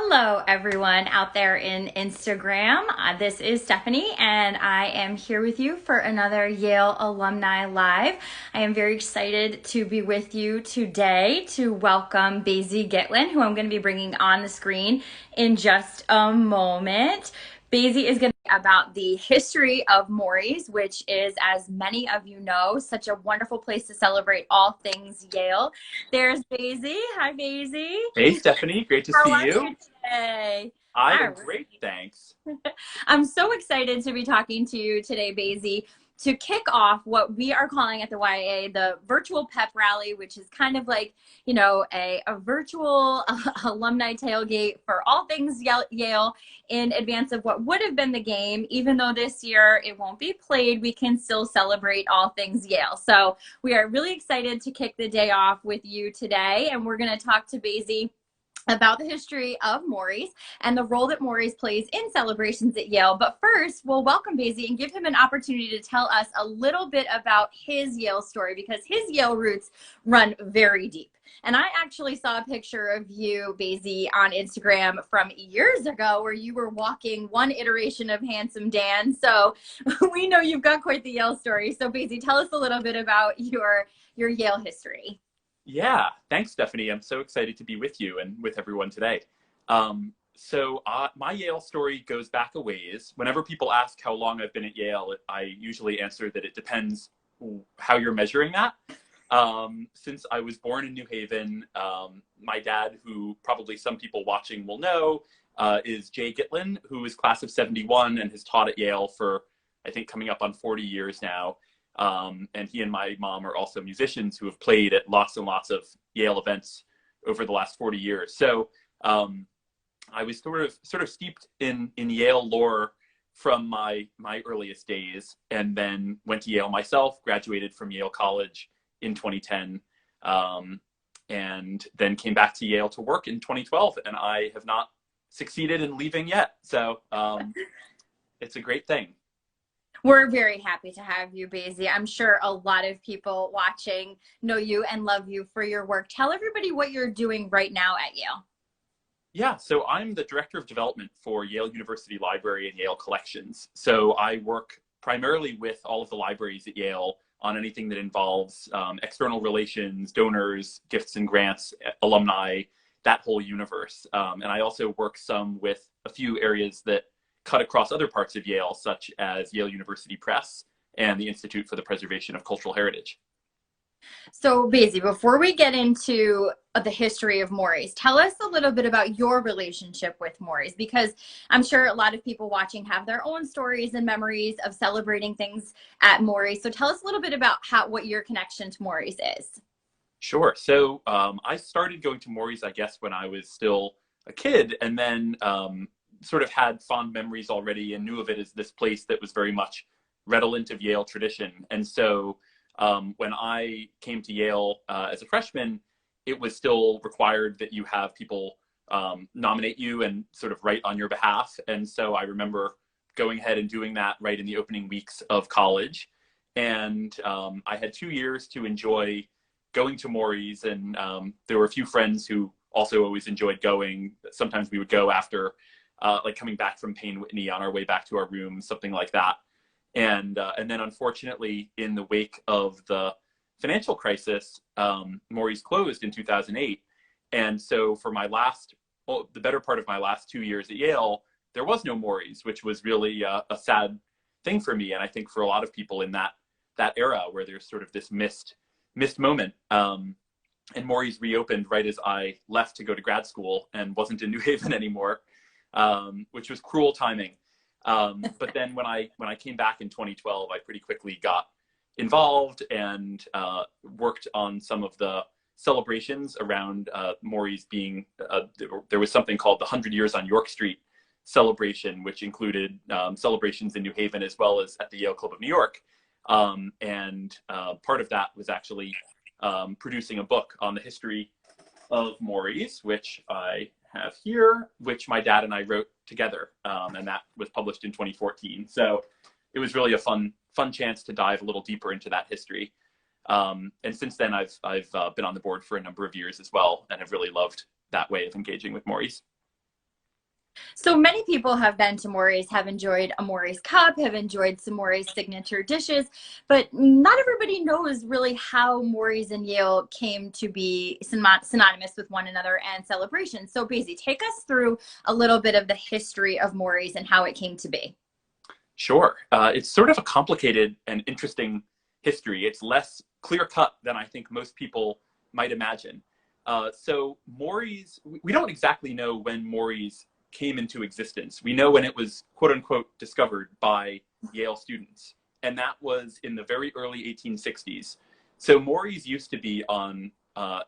Hello, everyone out there in Instagram. This is Stephanie, and I am here with you for another Yale Alumni Live. I am very excited to be with you today to welcome Basie Gitlin, who I'm going to be bringing on the screen in just a moment. Basie is going to be about the history of Morys, which is, as many of you know, such a wonderful place to celebrate all things Yale. There's Basie. Hi, Basie. Hey, Stephanie, great to How see are you. you today? I All am right. great, thanks. I'm so excited to be talking to you today, Basie, to kick off what we are calling at the YAA the virtual Pep Rally, which is kind of like, a virtual alumni tailgate for all things Yale in advance of what would have been the game. Even though this year it won't be played, we can still celebrate all things Yale. So we are really excited to kick the day off with you today, and we're going to talk to Basie about the history of Morys and the role that Morys plays in celebrations at Yale. But first, we'll welcome Basie and give him an opportunity to tell us a little bit about his Yale story, because his Yale roots run very deep. And I actually saw a picture of you, Basie, on Instagram from years ago where you were walking one iteration of Handsome Dan. So we know you've got quite the Yale story. So Basie, tell us a little bit about your Yale history. Yeah, thanks, Stephanie. I'm so excited to be with you and with everyone today. My Yale story goes back a ways. Whenever people ask how long I've been at Yale, I usually answer that it depends how you're measuring that. Since I was born in New Haven, my dad, who probably some people watching will know, is Jay Gitlin, who is class of 71 and has taught at Yale for, I think, coming up on 40 years now. And he and my mom are also musicians who have played at lots and lots of Yale events over the last 40 years. So I was sort of steeped in Yale lore from my earliest days, and then went to Yale myself, graduated from Yale College in 2010, and then came back to Yale to work in 2012, and I have not succeeded in leaving yet. So it's a great thing. We're very happy to have you, Basie. I'm sure a lot of people watching know you and love you for your work. Tell everybody what you're doing right now at Yale. Yeah, so I'm the Director of Development for Yale University Library and Yale Collections. So I work primarily with all of the libraries at Yale on anything that involves external relations, donors, gifts and grants, alumni, that whole universe. And I also work some with a few areas that cut across other parts of Yale, such as Yale University Press and the Institute for the Preservation of Cultural Heritage. So, Basie, before we get into the history of Morys, tell us a little bit about your relationship with Morys, because I'm sure a lot of people watching have their own stories and memories of celebrating things at Morys. So tell us a little bit about what your connection to Morys is. Sure. So I started going to Morys, I guess, when I was still a kid, and then sort of had fond memories already and knew of it as this place that was very much redolent of Yale tradition. And so when I came to Yale as a freshman, it was still required that you have people nominate you and sort of write on your behalf. And so I remember going ahead and doing that right in the opening weeks of college. And I had 2 years to enjoy going to Morys, and there were a few friends who also always enjoyed going. Sometimes we would go after like coming back from Payne Whitney on our way back to our room, something like that. And then unfortunately, in the wake of the financial crisis, Morys closed in 2008. And so for the better part of my last 2 years at Yale, there was no Morys, which was really a sad thing for me. And I think for a lot of people in that era where there's sort of this missed moment. And Morys reopened right as I left to go to grad school and wasn't in New Haven anymore. Which was cruel timing. But then when I came back in 2012, I pretty quickly got involved and worked on some of the celebrations around Morys being, there was something called the 100 Years on York Street celebration, which included celebrations in New Haven as well as at the Yale Club of New York. And part of that was actually producing a book on the history of Morys, which I have here, which my dad and I wrote together, and that was published in 2014. So it was really a fun chance to dive a little deeper into that history. And since then, I've been on the board for a number of years as well, and have really loved that way of engaging with Morys. So many people have been to Morys, have enjoyed a Morys Cup, have enjoyed some Morys signature dishes, but not everybody knows really how Morys and Yale came to be synonymous with one another and celebration. So Basie, take us through a little bit of the history of Morys and how it came to be. Sure. It's sort of a complicated and interesting history. It's less clear-cut than I think most people might imagine. So Morys, we don't exactly know when Morys came into existence. We know when it was quote unquote discovered by Yale students, and that was in the very early 1860s. So Morys used to be on,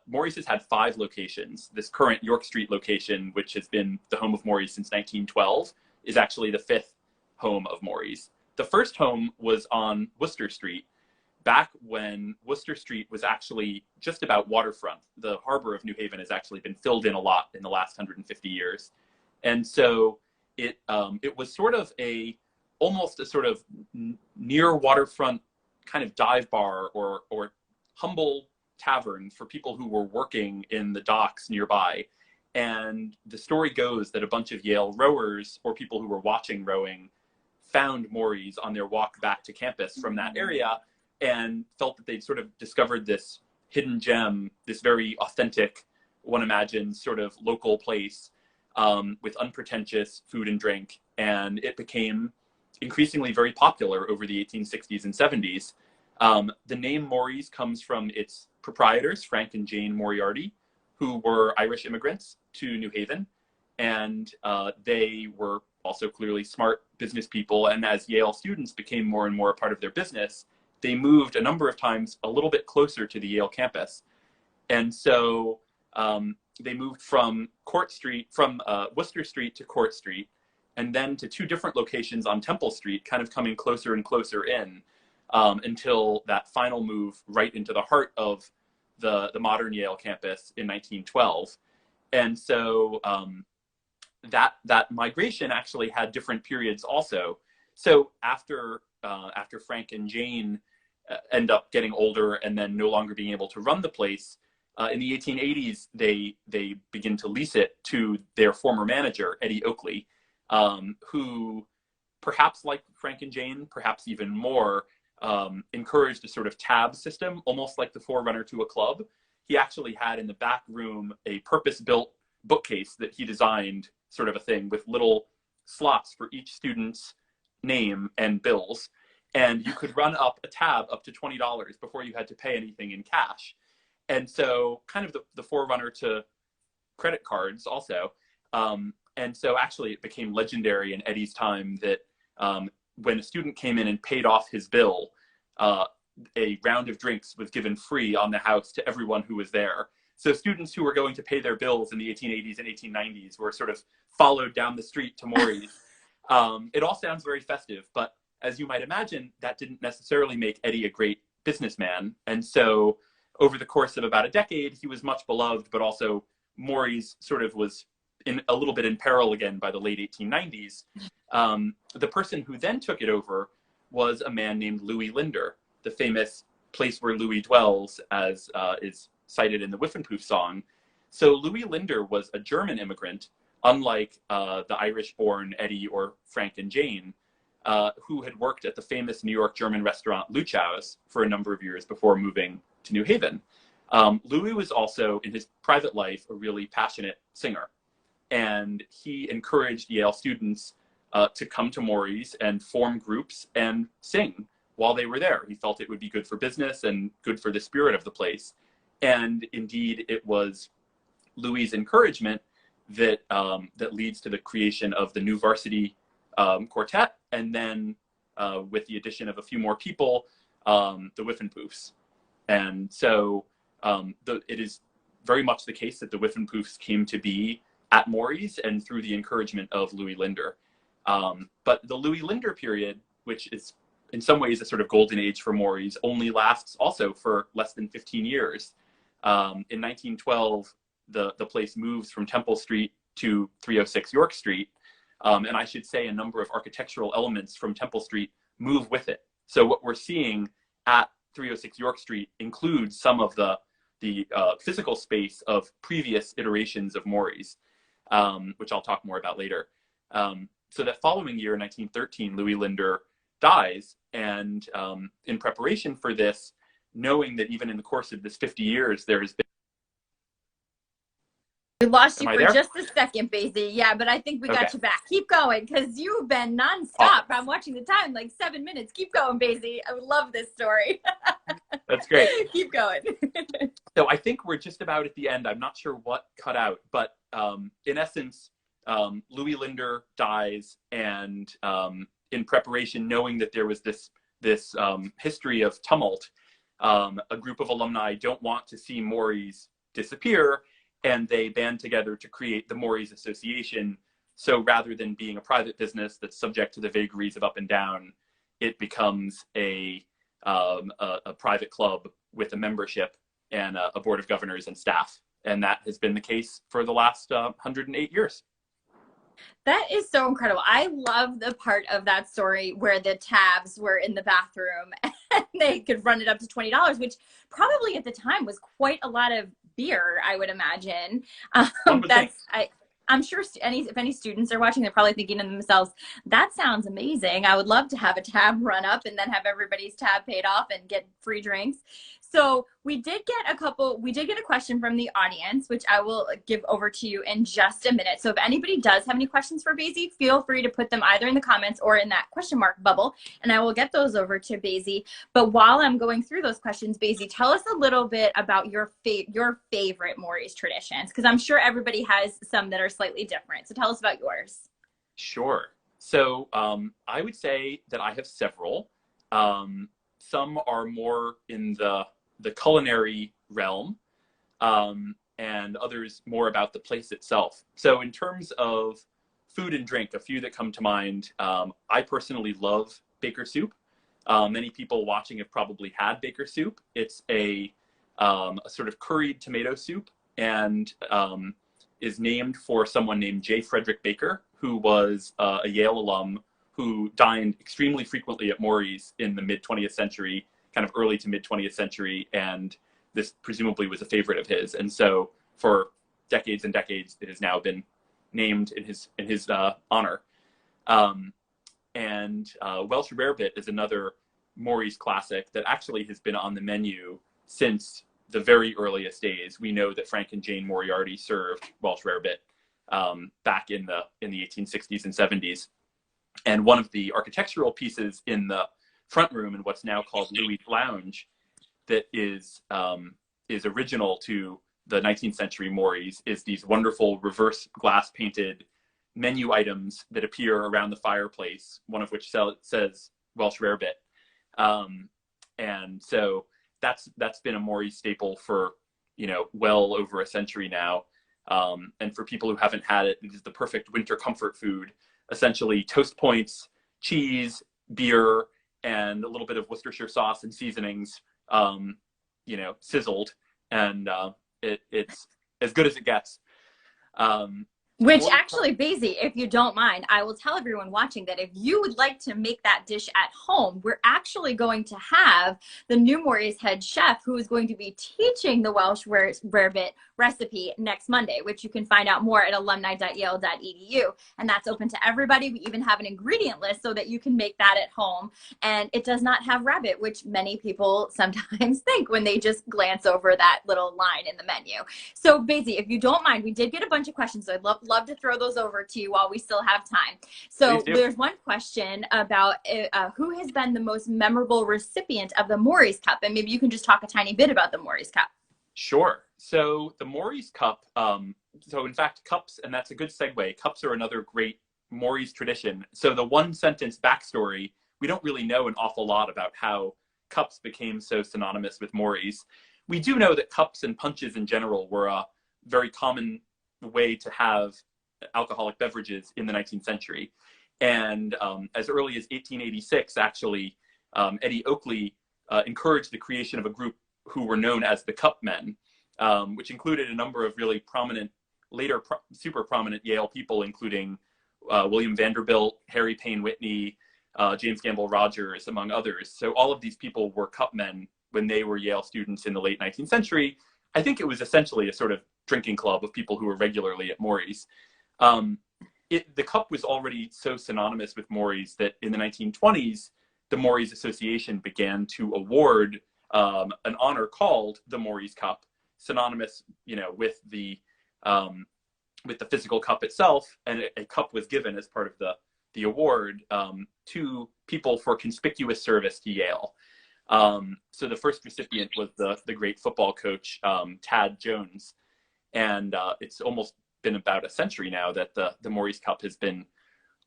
Morys has had 5 locations. This current York Street location, which has been the home of Morys since 1912, is actually the 5th home of Morys. The first home was on Worcester Street, back when Worcester Street was actually just about waterfront. The harbor of New Haven has actually been filled in a lot in the last 150 years. And so it was sort of almost a sort of near waterfront kind of dive bar or humble tavern for people who were working in the docks nearby. And the story goes that a bunch of Yale rowers or people who were watching rowing found Morys on their walk back to campus from that area and felt that they'd sort of discovered this hidden gem, this very authentic, one imagines, sort of local place with unpretentious food and drink. And it became increasingly very popular over the 1860s and 70s. The name Morys comes from its proprietors, Frank and Jane Moriarty, who were Irish immigrants to New Haven. And they were also clearly smart business people. And as Yale students became more and more a part of their business, they moved a number of times a little bit closer to the Yale campus. And so they moved from Worcester Street to Court Street, and then to 2 different locations on Temple Street, kind of coming closer and closer in until that final move right into the heart of the modern Yale campus in 1912. And so that migration actually had different periods also. So after Frank and Jane end up getting older and then no longer being able to run the place, in the 1880s, they begin to lease it to their former manager, Eddie Oakley, who perhaps like Frank and Jane, perhaps even more, encouraged a sort of tab system, almost like the forerunner to a club. He actually had in the back room a purpose-built bookcase that he designed, sort of a thing, with little slots for each student's name and bills. And you could run up a tab up to $20 before you had to pay anything in cash. And so kind of the forerunner to credit cards also. And so actually it became legendary in Eddie's time that when a student came in and paid off his bill, a round of drinks was given free on the house to everyone who was there. So students who were going to pay their bills in the 1880s and 1890s were sort of followed down the street to Morys. It all sounds very festive, but as you might imagine, that didn't necessarily make Eddie a great businessman. And so over the course of about a decade, he was much beloved, but also Morys sort of was a little bit in peril again by the late 1890s. The person who then took it over was a man named Louis Linder, the famous place where Louis dwells, as is cited in the Whiffenpoof song. So Louis Linder was a German immigrant, unlike the Irish-born Eddie or Frank and Jane, who had worked at the famous New York German restaurant Luchau's for a number of years before moving to New Haven. Louis was also, in his private life, a really passionate singer. And he encouraged Yale students to come to Morys and form groups and sing while they were there. He felt it would be good for business and good for the spirit of the place. And indeed, it was Louis' encouragement that leads to the creation of the new varsity quartet, and then with the addition of a few more people, the Whiffenpoofs. And so it is very much the case that the Whiffenpoofs came to be at Morys and through the encouragement of Louis Linder. But the Louis Linder period, which is in some ways a sort of golden age for Morys, only lasts also for less than 15 years. In 1912, the place moves from Temple Street to 306 York Street. And I should say a number of architectural elements from Temple Street move with it. So what we're seeing at 306 York Street includes some of the physical space of previous iterations of Morys. which I'll talk more about later. So that following year, 1913, Louis Linder dies. And in preparation for this, knowing that even in the course of this 50 years, there has been... We lost you for just a second, Basie. Yeah, but I think we got you back. Keep going, because you've been nonstop. Awesome. I'm watching the time, like 7 minutes. Keep going, Basie. I would love this story. That's great. Keep going. So I think we're just about at the end. I'm not sure what cut out, but in essence, Louis Linder dies, and in preparation, knowing that there was this history of tumult, a group of alumni don't want to see Morys disappear, and they band together to create the Morys Association. So rather than being a private business that's subject to the vagaries of up and down, it becomes a private club with a membership and a board of governors and staff. And that has been the case for the last 108 years. That is so incredible. I love the part of that story where the tabs were in the bathroom and they could run it up to $20, which probably at the time was quite a lot of beer, I would imagine. I'm sure if any students are watching, they're probably thinking to themselves, that sounds amazing. I would love to have a tab run up and then have everybody's tab paid off and get free drinks. So we did get a question from the audience, which I will give over to you in just a minute. So if anybody does have any questions for Basie, feel free to put them either in the comments or in that question mark bubble, and I will get those over to Basie. But while I'm going through those questions, Basie, tell us a little bit about your favorite Morys traditions, because I'm sure everybody has some that are slightly different. So tell us about yours. Sure. So I would say that I have several. Some are more in the culinary realm, and others more about the place itself. So in terms of food and drink, a few that come to mind, I personally love Baker soup. Many people watching have probably had Baker soup. It's a sort of curried tomato soup, and is named for someone named J. Frederick Baker, who was a Yale alum who dined extremely frequently at Morys in the mid-20th century, kind of early to mid-20th century, and this presumably was a favorite of his. And so for decades and decades, it has now been named in his honor. Welsh rarebit is another Morys classic that actually has been on the menu since the very earliest days. We know that Frank and Jane Moriarty served Welsh rarebit back in the 1860s and 70s. And one of the architectural pieces in the front room in what's now called Louis Lounge that is original to the 19th century Morys is these wonderful reverse glass painted menu items that appear around the fireplace, one of which says Welsh rarebit. And so that's been a Morys staple for, well over a century now. And for people who haven't had it, it is the perfect winter comfort food. Essentially toast points, cheese, beer, and a little bit of Worcestershire sauce and seasonings, sizzled, and it's as good as it gets. Which actually, Basie, if you don't mind, I will tell everyone watching that if you would like to make that dish at home, we're actually going to have the new Morys head chef who is going to be teaching the Welsh rarebit recipe next Monday, which you can find out more at alumni.yale.edu. And that's open to everybody. We even have an ingredient list so that you can make that at home. And it does not have rabbit, which many people sometimes think when they just glance over that little line in the menu. So Basie, if you don't mind, we did get a bunch of questions. So I'd love to throw those over to you while we still have time. So there's one question about who has been the most memorable recipient of the Morys Cup, and maybe you can just talk a tiny bit about the Morys Cup. Sure. So the Morys Cup, so in fact, cups, and that's a good segue, cups are another great Morys tradition. So the one sentence backstory, we don't really know an awful lot about how cups became so synonymous with Morys. We do know that cups and punches in general were a very common way to have alcoholic beverages in the 19th century. And as early as 1886, actually, Eddie Oakley encouraged the creation of a group who were known as the Cup Men, which included a number of really prominent, later super prominent Yale people, including William Vanderbilt, Harry Payne Whitney, James Gamble Rogers, among others. So all of these people were Cup Men when they were Yale students in the late 19th century. I think it was essentially a sort of drinking club of people who were regularly at Morys. Um, the cup was already so synonymous with Morys that in the 1920s, the Morys Association began to award an honor called the Morys Cup, synonymous, with the physical cup itself, and a cup was given as part of the award to people for conspicuous service to Yale. So the first recipient was the great football coach, Tad Jones. And it's almost been about a century now that the Morys Cup has been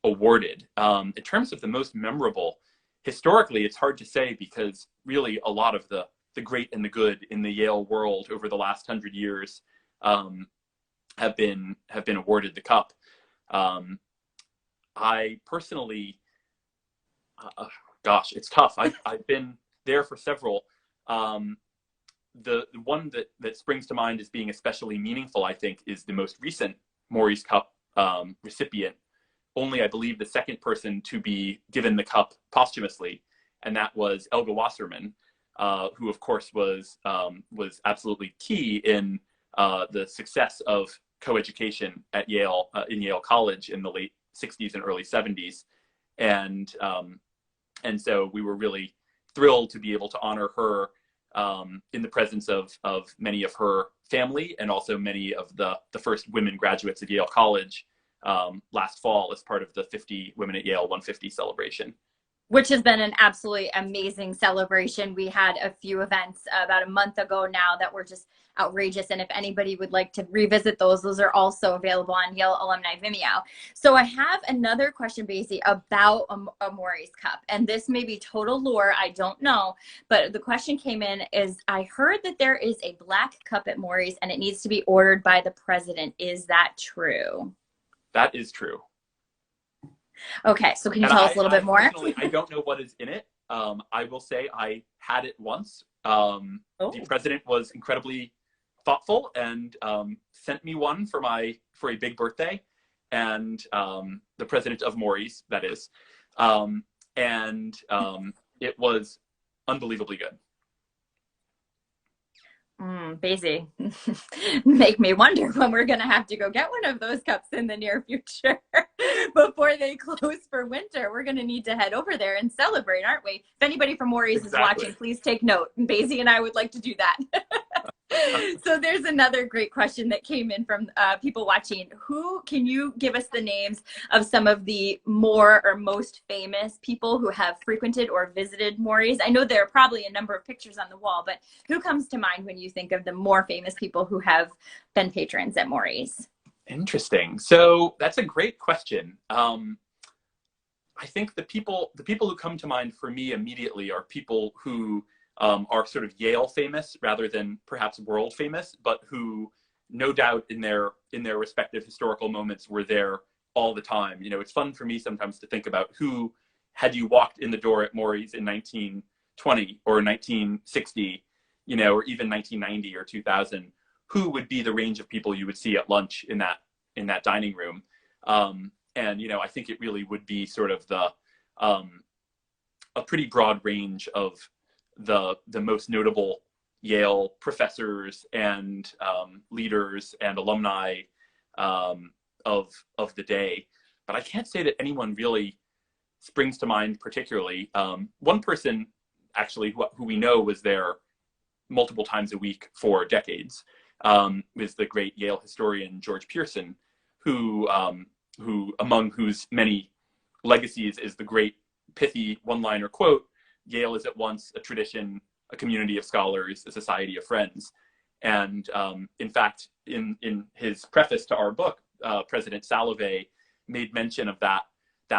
awarded. In terms of the most memorable, historically, it's hard to say because really a lot of the great and the good in the Yale world over the last 100 years have been awarded the cup. I personally, gosh, it's tough. I've been there for several. The one that springs to mind as being especially meaningful, I think, is the most recent Morys Cup recipient. Only, I believe, the second person to be given the cup posthumously, and that was Elga Wasserman, who, of course, was absolutely key in the success of coeducation at Yale, in Yale College in the late 60s and early 70s. And so we were really thrilled to be able to honor her in the presence of many of her family and also many of the first women graduates of Yale College last fall as part of the 50 Women at Yale 150 celebration. Which has been an absolutely amazing celebration. We had a few events about a month ago now that were just outrageous. And if anybody would like to revisit those are also available on Yale Alumni Vimeo. So I have another question, Basie, about a Morys Cup. And this may be total lore, I don't know. But the question came in is, I heard that there is a black cup at Morys and it needs to be ordered by the president. Is that true? That is true. Okay, so can you tell us a little bit more? Personally, I don't know what is in it. I will say I had it once. The president was incredibly thoughtful and sent me one for a big birthday, and the president of Morys, that is, and it was unbelievably good. Basie, make me wonder when we're going to have to go get one of those cups in the near future before they close for winter. We're going to need to head over there and celebrate, aren't we? If anybody from Morys is watching, please take note. Basie and I would like to do that. So there's another great question that came in from people watching. Can you give us the names of some of the more or most famous people who have frequented or visited Morys? I know there are probably a number of pictures on the wall, but who comes to mind when you think of the more famous people who have been patrons at Morys? Interesting. So that's a great question. I think the people who come to mind for me immediately are people who are sort of Yale famous rather than perhaps world famous, but who no doubt in their respective historical moments were there all the time. You know, it's fun for me sometimes to think about who, had you walked in the door at Morys in 1920 or 1960, you know, or even 1990 or 2000, who would be the range of people you would see at lunch in that dining room. And, you know, I think it really would be sort of a pretty broad range of the most notable Yale professors and leaders and alumni of the day. But I can't say that anyone really springs to mind particularly. One person actually who we know was there multiple times a week for decades was the great Yale historian George Pearson, who among whose many legacies is the great pithy one-liner quote, "Yale is at once a tradition, a community of scholars, a society of friends." And in fact, in his preface to our book, President Salovey made mention of that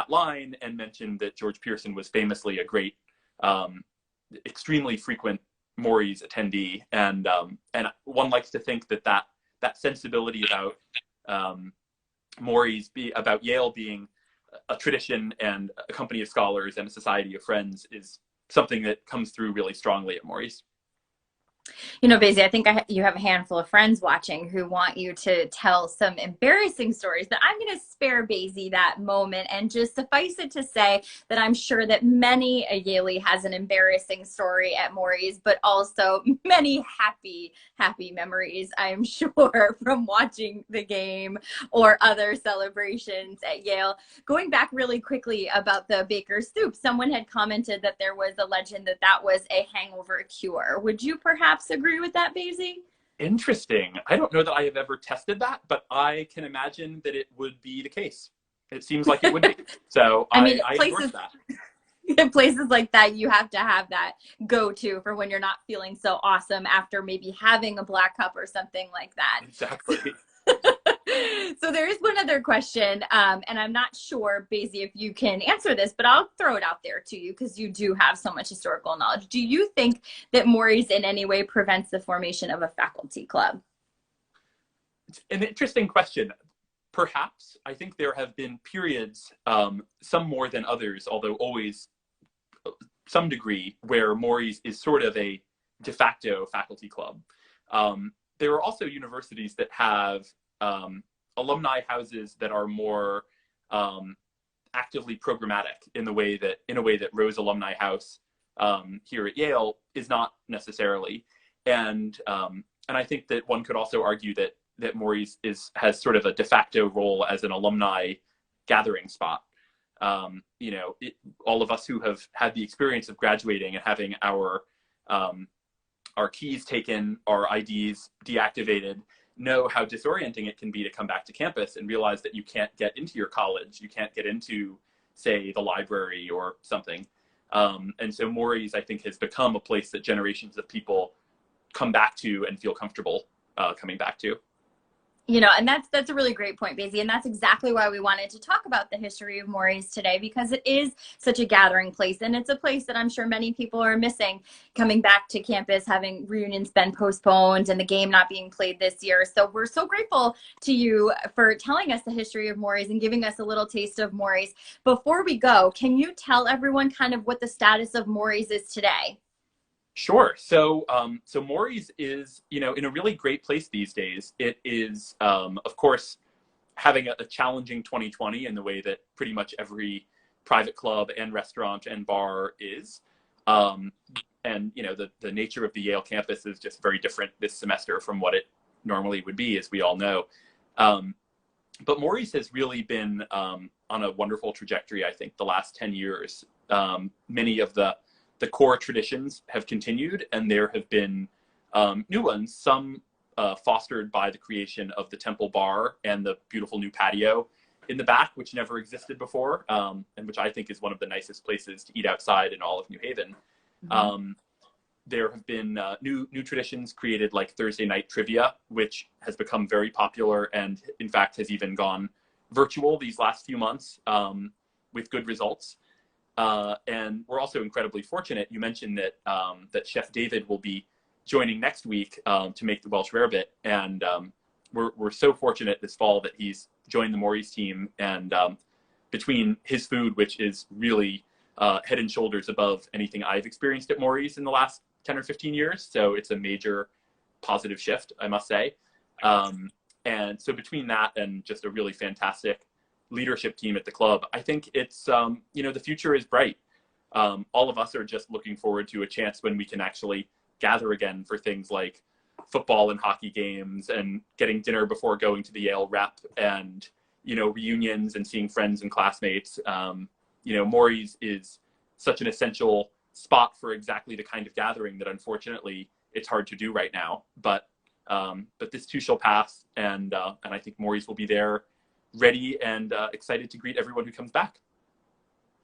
line and mentioned that George Pearson was famously a great, extremely frequent Morys attendee. And one likes to think that sensibility about Morys, about Yale being a tradition and a company of scholars and a society of friends is something that comes through really strongly at Morys. You know, Basie, I think you have a handful of friends watching who want you to tell some embarrassing stories, but I'm going to spare Basie that moment and just suffice it to say that I'm sure that many a Yaley has an embarrassing story at Morys, but also many happy memories, I'm sure, from watching the game or other celebrations at Yale. Going back really quickly about the Baker's Soup, someone had commented that there was a legend that that was a hangover cure. Would you perhaps agree with that, Basie? Interesting. I don't know that I have ever tested that, but I can imagine that it would be the case. It seems like it would be. So I mean, I endorse that. in places like that, you have to have that go-to for when you're not feeling so awesome after maybe having a black cup or something like that. Exactly. So there is one other question, and I'm not sure, Basie, if you can answer this, but I'll throw it out there to you because you do have so much historical knowledge. Do you think that Morys in any way prevents the formation of a faculty club? It's an interesting question. Perhaps. I think there have been periods, some more than others, although always some degree, where Morys is sort of a de facto faculty club. There are also universities that have alumni houses that are more actively programmatic in a way that Rose Alumni House here at Yale is not necessarily. And I think that one could also argue that Morys has sort of a de facto role as an alumni gathering spot. All of us who have had the experience of graduating and having our keys taken, our IDs deactivated, know how disorienting it can be to come back to campus and realize that you can't get into your college, you can't get into, say, the library or something. And so Morys, I think, has become a place that generations of people come back to and feel comfortable coming back to. You know, and that's a really great point, Basie, and that's exactly why we wanted to talk about the history of Morys today, because it is such a gathering place, and it's a place that I'm sure many people are missing coming back to campus, having reunions been postponed and the game not being played this year. So we're so grateful to you for telling us the history of Morys and giving us a little taste of Morys. Before we go, can you tell everyone kind of what the status of Morys is today? Sure. So Morys is, in a really great place these days. It is, of course, having a challenging 2020 in the way that pretty much every private club and restaurant and bar is. And, the nature of the Yale campus is just very different this semester from what it normally would be, as we all know. But Morys has really been on a wonderful trajectory, I think, the last 10 years. Many of the core traditions have continued, and there have been new ones, some fostered by the creation of the Temple Bar and the beautiful new patio in the back, which never existed before, and which I think is one of the nicest places to eat outside in all of New Haven. Mm-hmm. There have been new traditions created, like Thursday night trivia, which has become very popular and, in fact, has even gone virtual these last few months with good results. And we're also incredibly fortunate. You mentioned that Chef David will be joining next week to make the Welsh rarebit, and we're so fortunate this fall that he's joined the Morys team. And between his food, which is really head and shoulders above anything I've experienced at Morys in the last 10 or 15 years, so it's a major positive shift, I must say. And so between that and just a really fantastic leadership team at the club, I think it's, the future is bright. All of us are just looking forward to a chance when we can actually gather again for things like football and hockey games and getting dinner before going to the Yale rep and, reunions and seeing friends and classmates. Morys is such an essential spot for exactly the kind of gathering that unfortunately it's hard to do right now. But this too shall pass. And I think Morys will be there ready and excited to greet everyone who comes back.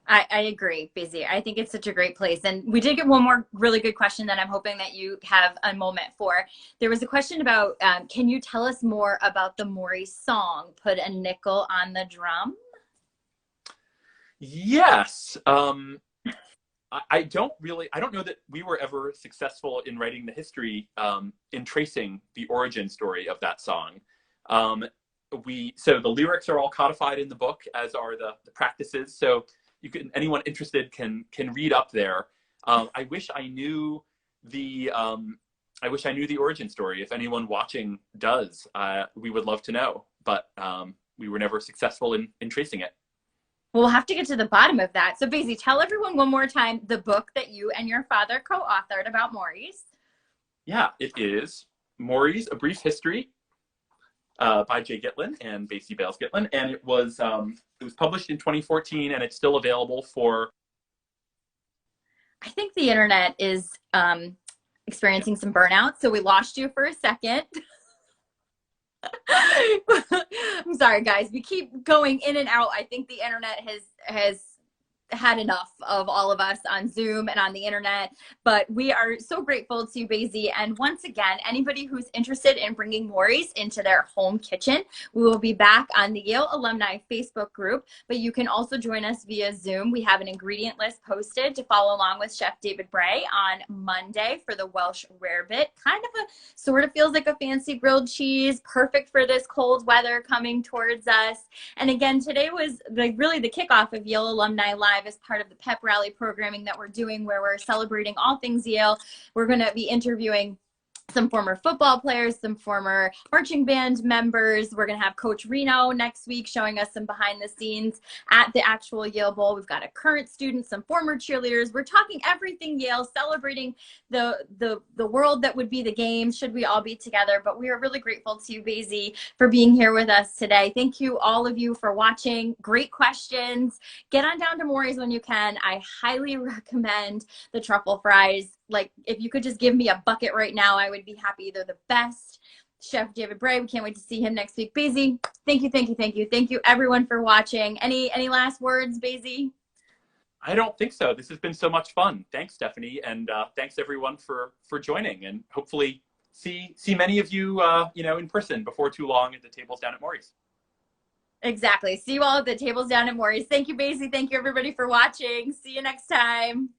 I agree, Basie. I think it's such a great place. And we did get one more really good question that I'm hoping that you have a moment for. There was a question about, can you tell us more about the Morys song, Put a Nickel on the Drum? Yes. I don't know that we were ever successful in writing the history, in tracing the origin story of that song. So the lyrics are all codified in the book, as are the practices. So anyone interested can read up there. I wish I knew the I wish I knew the origin story. If anyone watching does, we would love to know. But we were never successful in tracing it. We'll have to get to the bottom of that. So Basie, tell everyone one more time the book that you and your father co-authored about Morys. Yeah, it is Morys, A Brief History by J. Gitlin and Basie Gitlin. And it was published in 2014, and it's still available for... I think the internet is experiencing some burnout, so we lost you for a second. I'm sorry, guys. We keep going in and out. I think the internet has had enough of all of us on Zoom and on the internet, but we are so grateful to Basie. And once again, anybody who's interested in bringing Morys into their home kitchen, we will be back on the Yale Alumni Facebook group, but you can also join us via Zoom. We have an ingredient list posted to follow along with Chef David Bray on Monday for the Welsh rarebit. Kind of sort of feels like a fancy grilled cheese, perfect for this cold weather coming towards us. And again, today was really the kickoff of Yale Alumni Live as part of the Pep Rally programming that we're doing, where we're celebrating all things Yale. We're going to be interviewing some former football players, some former marching band members. We're going to have Coach Reno next week showing us some behind the scenes at the actual Yale Bowl. We've got a current student, some former cheerleaders. We're talking everything Yale, celebrating the world that would be the game should we all be together. But we are really grateful to Basie for being here with us today. Thank you, all of you, for watching. Great questions. Get on down to Morys when you can. I highly recommend the truffle fries. Like, if you could just give me a bucket right now, I would be happy. They're the best. Chef David Bray, we can't wait to see him next week. Basie, thank you, thank you, thank you. Thank you, everyone, for watching. Any last words, Basie? I don't think so. This has been so much fun. Thanks, Stephanie, and thanks everyone for joining. And hopefully see many of you, in person before too long at the tables down at Morys. Exactly. See you all at the tables down at Morys. Thank you, Basie. Thank you, everybody, for watching. See you next time.